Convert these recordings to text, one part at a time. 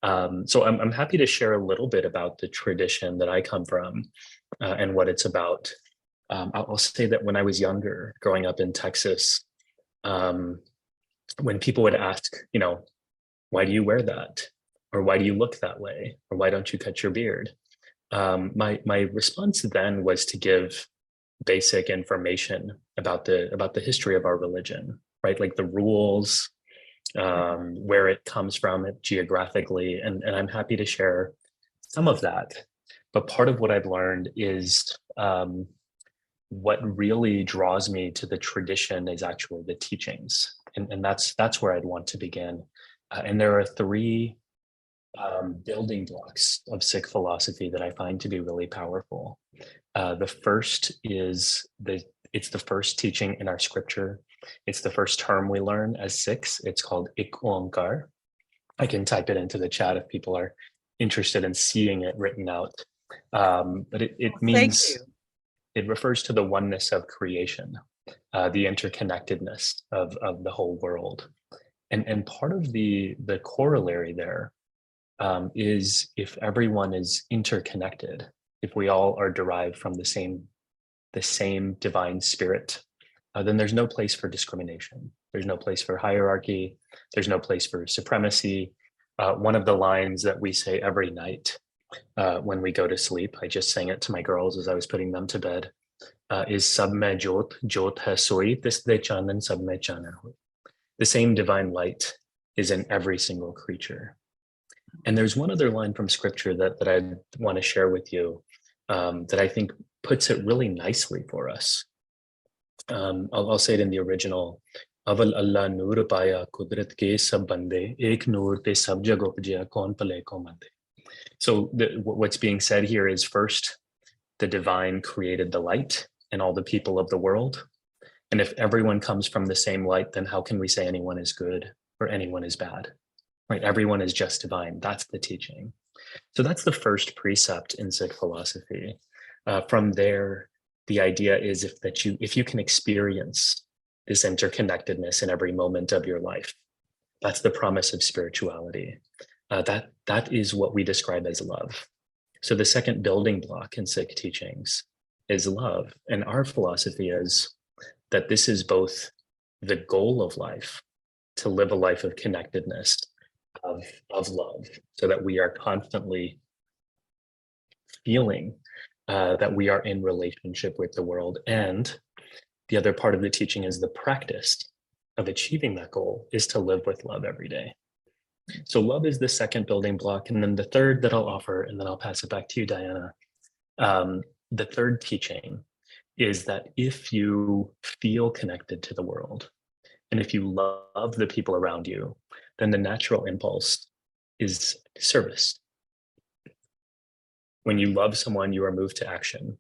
So I'm happy to share a little bit about the tradition that I come from and what it's about. I'll say that when I was younger, growing up in Texas, um, when people would ask, why do you wear that? Or why do you look that way? Or why don't you cut your beard? My response then was to give basic information about the history of our religion, right? Like the rules, where it comes from geographically, and I'm happy to share some of that. But part of what I've learned is what really draws me to the tradition is actually the teachings, and that's where I'd want to begin. And there are three building blocks of Sikh philosophy that I find to be really powerful. The first is it's the first teaching in our scripture. It's the first term we learn as Sikhs. It's called Ik Onkar. I can type it into the chat if people are interested in seeing it written out. But it Thank means, you. it refers to the oneness of creation, the interconnectedness of the whole world. And part of the corollary there is if everyone is interconnected, if we all are derived from the same divine spirit, then there's no place for discrimination. There's no place for hierarchy. There's no place for supremacy. One of the lines that we say every night when we go to sleep, I just sang it to my girls as I was putting them to bed, is Sab mein jot, jot hai soi, tisde chanan sab mein chana hui. The same divine light is in every single creature. And there's one other line from scripture that I want to share with you that I think puts it really nicely for us. I'll say it in the original. Aval Allah noor paya kudrat ke sab bande, ek noor te sab jag upjaya kaun pale ko mande. So what's being said here is first, the divine created the light and all the people of the world. And if everyone comes from the same light, then how can we say anyone is good or anyone is bad? Right? Everyone is just divine. That's the teaching. So that's the first precept in Sikh philosophy. From there, the idea is if you can experience this interconnectedness in every moment of your life, that's the promise of spirituality. That is what we describe as love. So the second building block in Sikh teachings is love. And our philosophy is that this is both the goal of life, to live a life of connectedness, of love, so that we are constantly feeling that we are in relationship with the world. And the other part of the teaching is the practice of achieving that goal is to live with love every day. So love is the second building block. And then the third that I'll offer, and then I'll pass it back to you, Diana. The third teaching is that if you feel connected to the world, and if you love the people around you, then the natural impulse is service. When you love someone, you are moved to action,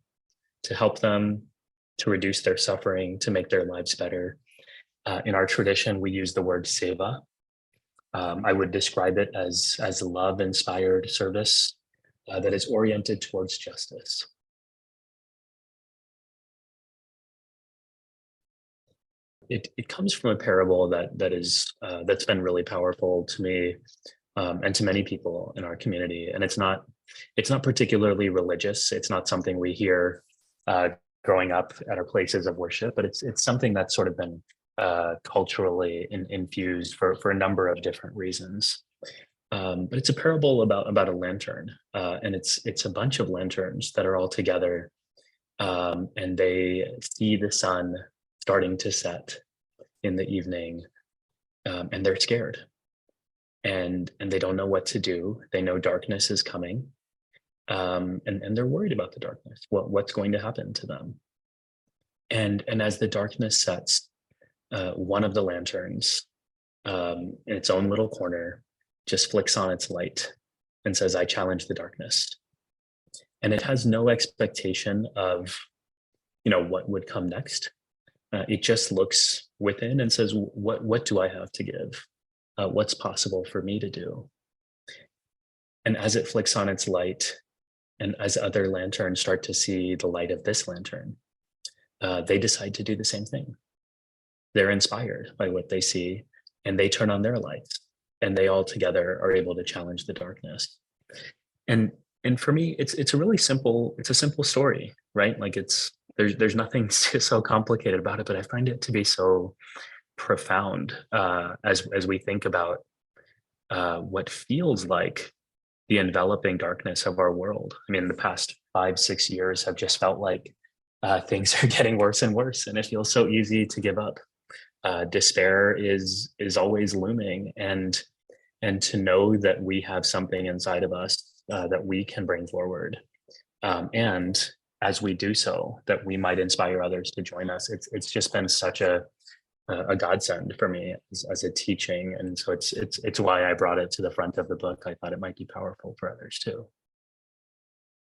to help them, to reduce their suffering, to make their lives better. In our tradition, we use the word seva. I would describe it as love-inspired service that is oriented towards justice. It comes from a parable that's been really powerful to me and to many people in our community. And it's not particularly religious. It's not something we hear growing up at our places of worship, but it's something that's sort of been culturally infused for a number of different reasons. But it's a parable about a lantern, and it's a bunch of lanterns that are all together, and they see the sun starting to set in the evening, and they're scared, and they don't know what to do. They know darkness is coming, and they're worried about the darkness. What's going to happen to them? And as the darkness sets, one of the lanterns in its own little corner just flicks on its light and says, "I challenge the darkness." And it has no expectation of, what would come next. It just looks within and says, what do I have to give? What's possible for me to do? And as it flicks on its light, and as other lanterns start to see the light of this lantern, they decide to do the same thing. They're inspired by what they see, and they turn on their lights, and they all together are able to challenge the darkness. And and for me, it's a really simple, it's a simple story, right? Like it's there's nothing so complicated about it, but I find it to be so profound as we think about what feels like the enveloping darkness of our world. I mean, the past 5, 6 years have just felt like things are getting worse and worse, and it feels so easy to give up. Despair is always looming, and to know that we have something inside of us that we can bring forward, and as we do so, that we might inspire others to join us. It's just been such a godsend for me as a teaching, and so it's why I brought it to the front of the book. I thought it might be powerful for others too.